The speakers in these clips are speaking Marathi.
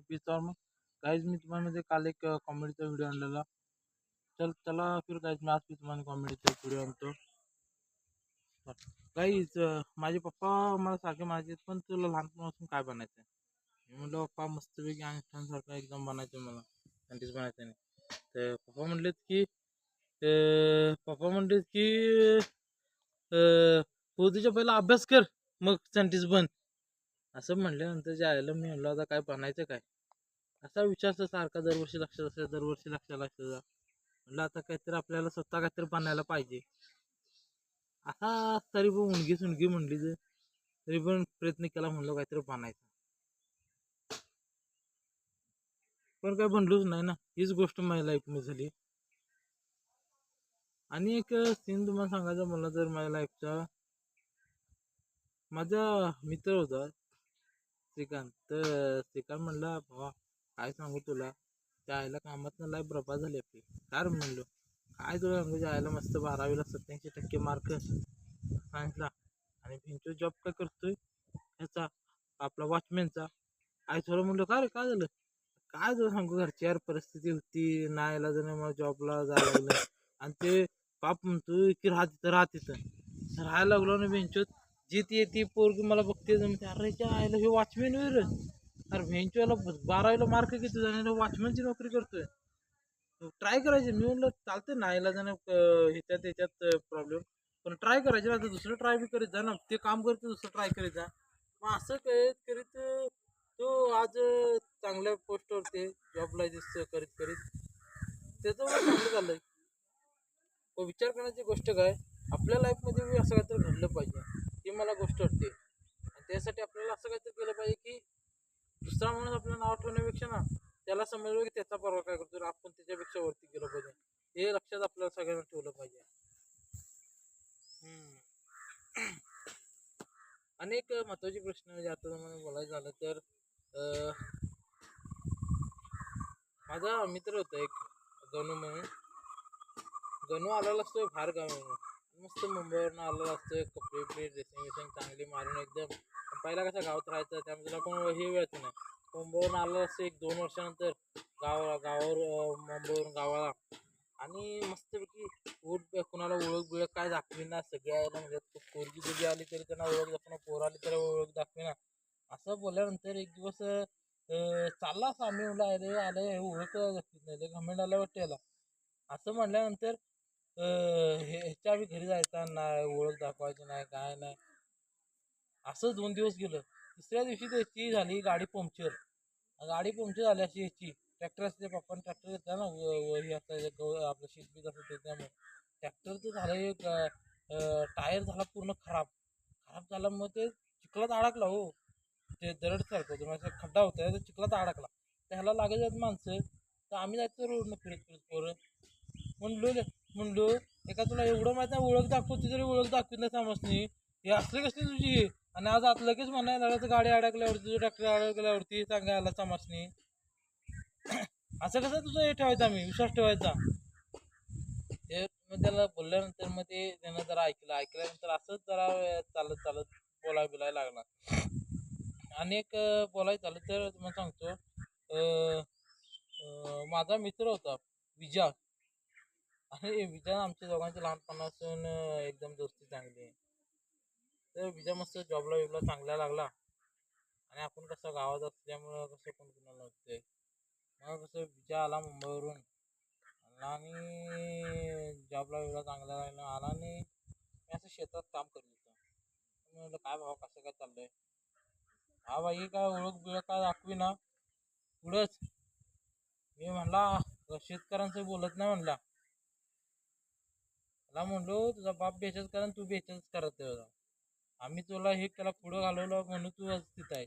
पिचावर मग गाईज मी तुम्हाला म्हणजे काल एक कॉमेडीचा व्हिडिओ आणलेला. चला फिर गाईज मी आज मी तुम्हाला कॉमेडीचा एक व्हिडिओ आणतो. गाईज माझे पप्पा मला सारखे म्हणायचे पण तुला लहानपणापासून काय बनायचं आहे. मी म्हटलं पप्पा मस्तपैकी आयन्स्टाईनसारखं एकदम बनायचं मला, सायंटिस्ट बनायचं नाही. तर पप्पा म्हणलेत की पोरीच्या पहिला अभ्यास कर मग सायंटिस्ट बन. असं म्हणल्यानंतर जे आयला मी म्हणलं आता काय बनायचं काय, असा विचार सारखा दरवर्षी लक्षात असायचा, दरवर्षी लक्षात असायचा. म्हणलं आता काहीतरी आपल्याला स्वतः काहीतरी बनायला पाहिजे. असा तरी पण मुलगी म्हणली तरी पण प्रयत्न केला, म्हणलं काहीतरी बनायचं. पण काय बनलोच नाही ना, हीच गोष्ट माझ्या लाईफमध्ये झाली. आणि एक सीन तुम्हाला सांगायचं म्हणलं तर माझ्या लाईफचा, माझा मित्र होता श्रीकांत. तर श्रीकांत म्हणला भावा काय सांगू तुला, त्या आईला कामात लाईफ बरबाद झाली आपली. काय म्हणलो काय तुला सांगू, त्या आईला मस्त 12वीला 87% मार्क सायन्सला, आणि भिंचो जॉब काय करतोय ह्याचा आपला वॉचमॅनचा. आई थोडं म्हणलं का रे काय झालं, काय तुला सांगू घरची यार परिस्थिती होती नाही आला जर मला जॉबला जायला लागलं. आणि ते बाप म्हणतो की राहा तिथं राहायला लागलो ना बेंचोत. जी ती पोरगी मला बघते जमते, अरे आयला हे वॉचमॅन वेर, अरे भेंचोला 12वीला मार्क किती जाणार, वॉचमॅनची नोकरी करतोय. ट्राय करायचे. मी म्हणलं चालते नाहीला जाणं ह्याच्यात प्रॉब्लेम, पण ट्राय करायचे ना, दुसरं ट्राय बी करीत जा ना, ते काम करते दुसरं ट्राय करीत जा. मग असं करीत तो आज चांगल्या पोस्टवर ते जॉबला करीत त्याचं चांगलं झालंय. विचार करण्याची गोष्ट काय, आपल्या लाईफमध्ये मी असं काहीतरी घडलं पाहिजे, ही मला गोष्ट वाटते. आणि त्यासाठी आपल्याला असं काहीतरी केलं पाहिजे की दुसरा माणूस आपलं नाव ठेवण्यापेक्षा ना त्याला समजलं की त्याचा परवा काय करतो, आपण त्याच्यापेक्षा वरती गेलं पाहिजे. हे लक्षात आपल्याला सगळ्यांना ठेवलं पाहिजे. अनेक महत्वाचे प्रश्न म्हणजे आता तुम्हाला बोलायचं झालं तर माझा मित्र होता एक गणू म्हणून. गणू आलेला असतो फार गाव मस्त मुंबईवरून आलेला असतो, कपडे ड्रेसिंग चांगली मारून एकदम. पहिला कसा गावात राहायचं त्यामुळे त्याला कोण हे व्हायचं नाही. मुंबईवरून आलेला असतो 1-2 वर्षानंतर गावावर मुंबईवरून गावाला. आणि मस्तपैकी कुणाला ओळख बिळख काय दाखवी ना, सगळे यायला म्हणजे पोरगी जरी आली तरी त्यांना ओळख दाखवणार, पोर आली तरी ओळख दाखवी ना. असं बोलल्यानंतर एक दिवस चालला असं आम्ही म्हणलं अरे आलं ओळख दाखवित नाही, घमेंड आल्या वाटते याला. असं म्हणल्यानंतर ह्याच्या आम्ही घरी जायचा नाही, ओळख दाखवायची नाही काय नाही. असं 2 दिवस गेलं. तिसऱ्या दिवशी त्याची झाली गाडी पंक्चर झाली अशी ह्याची ट्रॅक्टर असते, पप्पाने ट्रॅक्टर घेतला ना, हे असं आपलं शेतबीत असतं त्यामुळे ट्रॅक्टरचं झालं टायर झाला पूर्ण खराब झाला. मग ते चिखलात अडकला हो, ते दरड सारखं होतं म्हणजे खड्डा होता, तर चिखलात अडकला. त्याला लागायचं माणसं, तर आम्ही जायचं रोडनं फिरत पोरं. म्हणलो एका तुला एवढं माहित नाही ओळख दाखवते तरी ओळख दाखवत नाही समजणी, हे असले कसली तुझी. आणि आज आत लगेच म्हणायला गाडी अडकल्यावरती तुझं ट्रॅक्टर अडकल्यावरती सांगायला आला समजणी. असं कसं तुझं हे ठेवायचं, आम्ही विश्वास ठेवायचा. ते मग त्याला बोलल्यानंतर मग ते त्यानं जरा ऐकल्यानंतर असंच जरा चालत बोलायला लागला. आणि एक बोलायचं झालं तर तुम्हाला सांगतो, माझा मित्र होता विजा. अरे विजा आमच्या दोघांची लहानपणापासून एकदम दोस्ती चांगली आहे. तर विजा मस्त जॉबला चांगला लागला. आणि आपण कसं गावात असल्यामुळं कसं कोण कुणाला नसते. मग कसं विजा आला मुंबईवरून आणि जॉबला चांगला आला आणि मी असं शेतात काम करत होतो. मी म्हटलं काय भाऊ कसं काय चाललंय, हा बाई काय ओळख बिळख काय दाखवी ना पुढंच. मी म्हणला शेतकऱ्यांचं बोलत नाही म्हणला. मला म्हणलो तुझा बाप बेचच करा तू बेचच करत होता, आम्ही तुला हे त्याला पुढं घालवलं म्हणून तू आज तिथं आहे.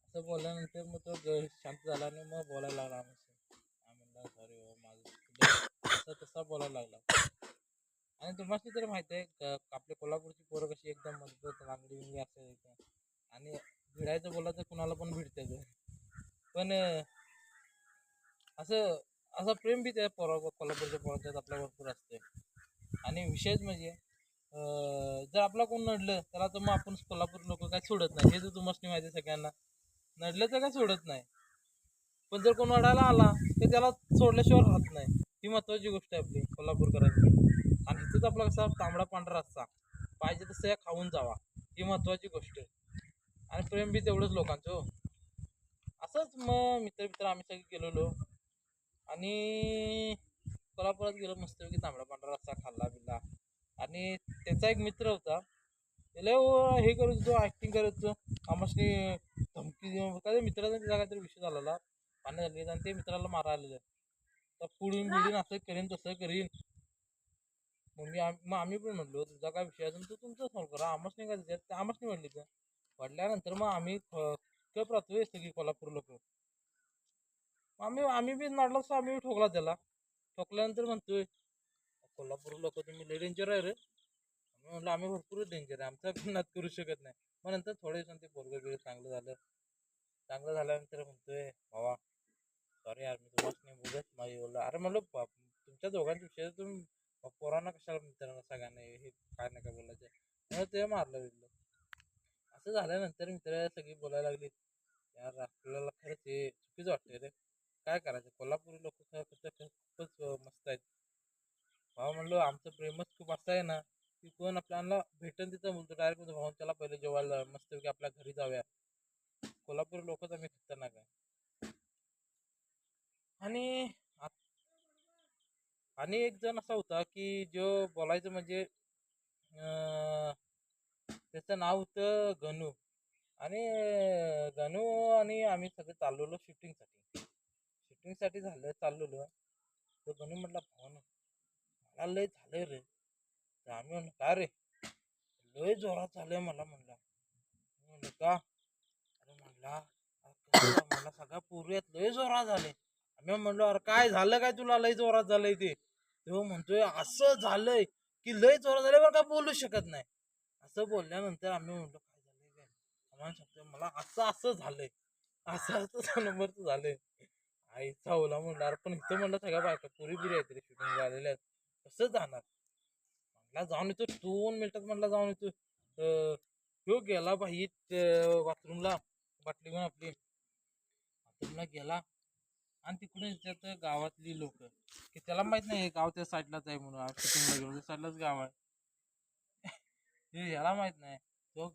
असं बोलल्यानंतर मग तो शांत झाला आणि मग बोलायला लागला. म्हणला सॉरी हो माझं तसा बोलायला लागला. आणि तुम्हाला तरी माहिती आहे आपल्या कोल्हापूरची पोरं कशी एकदम मजबूत लांगडी बिंगडी असते, आणि भिडायचं बोला तर कुणाला पण भिडते. पण असं प्रेम बी त्या कोल्हापूरच्या पोरांच्यात आपल्या भरपूर असते. आणि विशेष म्हणजे जर आपला कोण नडलं त्याला तर मग आपण कोल्हापूर लोक काय सोडत नाही, हे तर तुम्हाला माहिती आहे सगळ्यांना. नडलं तर काय सोडत नाही. पण जर कोण अडायला आला तर त्याला सोडल्याशिवाय राहत नाही. ही महत्वाची गोष्ट आहे आपली कोल्हापूरकरांची. आणि इथंच आपला कसा तांबडा पांढरा रस्सा पाहिजे तसं या खाऊन जावा, ही महत्वाची गोष्ट आहे. आणि प्रेम बी तेवढंच लोकांचं हो. असंच मग मित्र आम्ही सगळे गेलेलो आणि कोल्हापुरात गेलो मस्तपैकी तांबडा पांढरा रस्सा खाल्ला बिल्ला. आणि त्याचा एक मित्र होता, त्याला हे करत होतो, ऍक्टिंग करत होतो. आम्हासनी धमकी देऊन काय मित्राचा त्याचा काहीतरी विषय झालेला, पाणी झाली आणि ते मित्राला मारायला आलेलं. तर पुढून बिडून असं करीन तसं करीन. मग आम्ही पण म्हटलो तुझा काय विषय असेल तर तुमचं सॉल्व करा, आम्हासनी काय त्याच्यात, आम्हासनी म्हटली तर पडल्यानंतर मग आम्ही कप राहतोय सगळी कोल्हापूर लोक. आम्ही बी नाडलो असतो, आम्ही बी ठोकला त्याला. ठोकल्यानंतर म्हणतोय कोल्हापूर लोक तुम्ही लय डेंजर आहे रे. आम्ही म्हटलं आम्ही भरपूर डेंजर आहे, आमचा पण नाद करू शकत नाही. मग नंतर थोड्या दिवसांनी ते पोरगं बिरगं चांगलं झालं. चांगलं झाल्यानंतर म्हणतोय भावा सॉरी यार मी तुम्हाला नाही बोलत माझी बोललो. अरे म्हणलं तुमच्या दोघांच्या विषय तुम्ही पोरांना कशाला मित्रांना सगळ्यांना हे काय नका बोलायचं म्हणून ते मारलं बिरलं. असं झाल्यानंतर मित्र सगळी बोलायला लागली यार आपल्याला खरंच हे चुकीचं वाटतंय रे. काय करायचं कोल्हापुरी लोक खूपच मस्त आहेत. भावा म्हणलो आमचं प्रेमच खूप असं आहे ना की कोण आपल्याला भेटन तिथं बोलतो डायरेक्ट म्हणतो भाऊ त्याला पहिले जेवायला मस्तपैकी आपल्या घरी जाऊया. कोल्हापुरी लोकच आम्ही खतरनाक आहे. आणि आणि एक जण असा होता की जो बोलायचं म्हणजे त्याचं नाव होतं गणू. आणि गणू आणि आम्ही सगळे चाललेलो शूटिंगसाठी झालं चाललेलो. तो गणू म्हटला भाऊ ना मला लय झालंय रे. तर आम्ही म्हणलं का रे, लय जोरात झालंय मला म्हणला. म्हणलं का, अरे म्हणला मला सगळ्या पोरी आहेत लय जोरात झाले. आम्ही म्हणलो अरे काय झालं काय तुला लय जोरात झालंय ते. तो म्हणतोय असं झालंय की लय जोरात झालंय पण काय बोलू शकत नाही. असं बोलल्यानंतर आम्ही म्हणलो काय झालंय काय, आम्हाला सांगतोय मला असं असं झालंय, असं असं नंबरचं झालंय. आईचा ओला म्हणला अरे पण इथं म्हणलं सगळ्या बायका पुरी बिरी आहेत रे शूटिंग झालेल्या आहेत, कसं जाणार म्हणला. जाऊन येतो 2 मिनिटात म्हणला जाऊन येतो. तो गेला बाई बाथरूमला बाटली घेऊन आपली बाथरूमला गेला. आणि तिकडून त्यात गावातली लोक की त्याला माहित नाही गाव त्या साईडलाच आहे म्हणून शूटिंगला गेलो त्या साईडलाच गाव आहे. हे याला माहित नाही. तो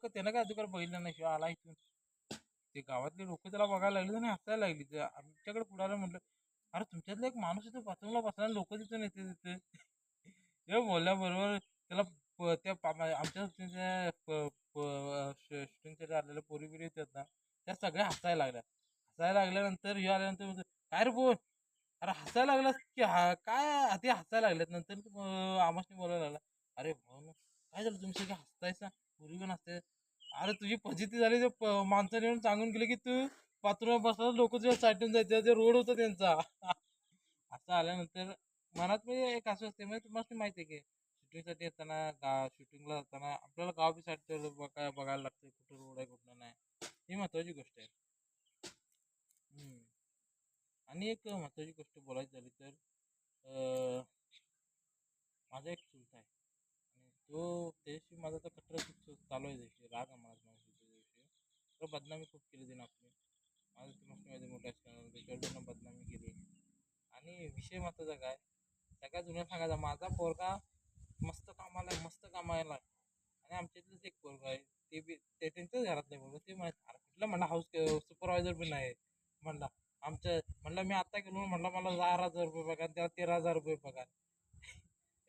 त्यानं काय दुकान बघितलं नाही शिवाय आला इथून. ते गावातले लोक त्याला बघायला लागले आणि हसायला लागली. ते आमच्याकडे पुढायला म्हटलं अरे तुमच्यातला एक माणूस इथं बाथरूमला बसला लोक तिथून येते तिथे. हे बोलल्याबरोबर त्याला आमच्या शूटिंगसाठी आलेल्या पोरी बिरी येतात ना त्या सगळ्या हसायला लागल्यानंतर हे आल्यानंतर म्हणतो काय रे बोल, अरे हसायला लागलास की काय आधी हसायला लागल्यात नंतर आम्हाला बोलायला लागला अरे भाऊ काय झालं तुम्ही सगळे हसतायसा पोरी पण हसताय. अरे तुझी फजिती झाली ते माणसाने येऊन सांगून गेले की तू बाथरूम बसला लोक तुझ्या साईडून जायचे जे रोड होता त्यांचा. असं आल्यानंतर मनात म्हणजे एक असं असते म्हणजे तुम्हाला माहिती आहे की शूटिंगसाठी येताना शूटिंगला जाताना आपल्याला गाव बी साईड बघायला लागतं कुठं रोड आहे कुठं नाही. ही महत्वाची गोष्ट आहे. आणि एक महत्वाची गोष्ट बोलायची झाली तर माझा एक चुलता आहे आणि तो त्याशी माझा तर कट्टर चालू आहे त्याशी राग आहे माझा त्याच्याविषयी. तर बदनामी खूप केली त्यानं आपली माझं ते मस्त माहिती मोठ्या असल्यानं त्याच्यावर त्यानं बदनामी केली. आणि विषय महत्वाचा काय सगळ्या जुन्या सांगायचा माझा पोरगा मस्त कामाला आहे. आणि आमच्यातलंच एक पोरगा आहे ते बी त्यांच्याच घरातलं पोरगा ते कुठलं म्हणला हाऊस सुपरवायझर बी नाही म्हणला. म्हणलं मी आता गेलो म्हणलं मला 10,000 रुपये पगार त्याला 13,000 रुपये पगार.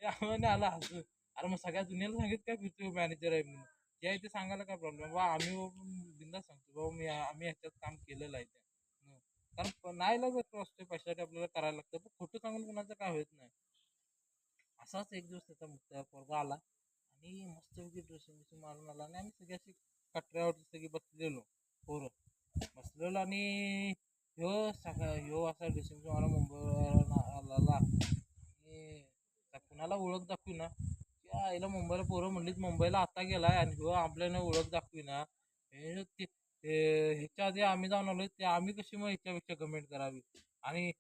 आम्हाला आला हसू. अरे मग सगळ्या दुनियाला सांगित काय फिरतो मॅनेजर आहे म्हणून या इथे सांगायला काय प्रॉब्लेम बा आम्ही बिंदा सांगतो बाबा आम्ही ह्याच्यात काम केलेलं आहे कारण नाही लागत असते पैशासाठी आपल्याला करायला लागतं पण खोटं सांगून कोणाचं काय होत नाही. असाच एक दिवस त्याचा मुद्दा पोरगा आला आणि मस्तपैकी ड्रेसिंग मारून आला आणि आम्ही सगळी अशी कटऱ्यावरती सगळी बसलेलो पोरं बसलेलो आणि ह्यो असा ड्रेसिंग मला मुंबईवर आला आणि कुणाला ओळख दाखवी ना त्या आईला मुंबईला पोरं म्हणलीच मुंबईला आता गेलाय आणि ह्यो आपल्याला ओळख दाखवी ना ह्याच्या आधी आम्ही जाऊन आलो ते आम्ही कशी मग ह्याच्यापेक्षा कमेंट करावी. आणि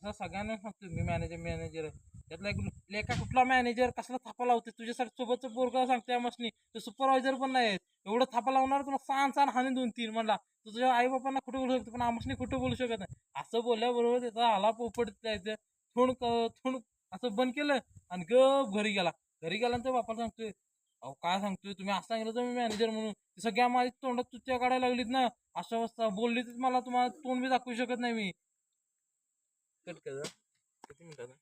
तसं सगळ्यांना सांगतो मी मॅनेजर त्यातला एक लेका कुठला मॅनेजर कसला थापा लावते तुझ्यासाठी सोबतचं पोरगा सांगते मसनी ते सुपरवायझर पण नाही एवढं थापा लावणार तुला सांग हानी 2-3 म्हणला तुझ्या आई बापांना कुठं बोलू शकतो पण आम्हाला कुठं बोलू शकत नाही. असं बोलल्याबरोबर त्याचा आला पोपट जायचं थोडं असं बंद केलं आणि गप घरी गेला. घरी गेल्यानंतर बापाला सांगतोय, अहो काय सांगतोय तुम्ही असं सांगितलं तुम्ही मॅनेजर म्हणून, सगळ्या माझ्या तोंडात चुत्या काढायला लागलीत ना, अशा अवस्था बोलली तर मला तुम्हाला तोंड बी दाखवू शकत नाही मी. कट कर किती मिनिटाचं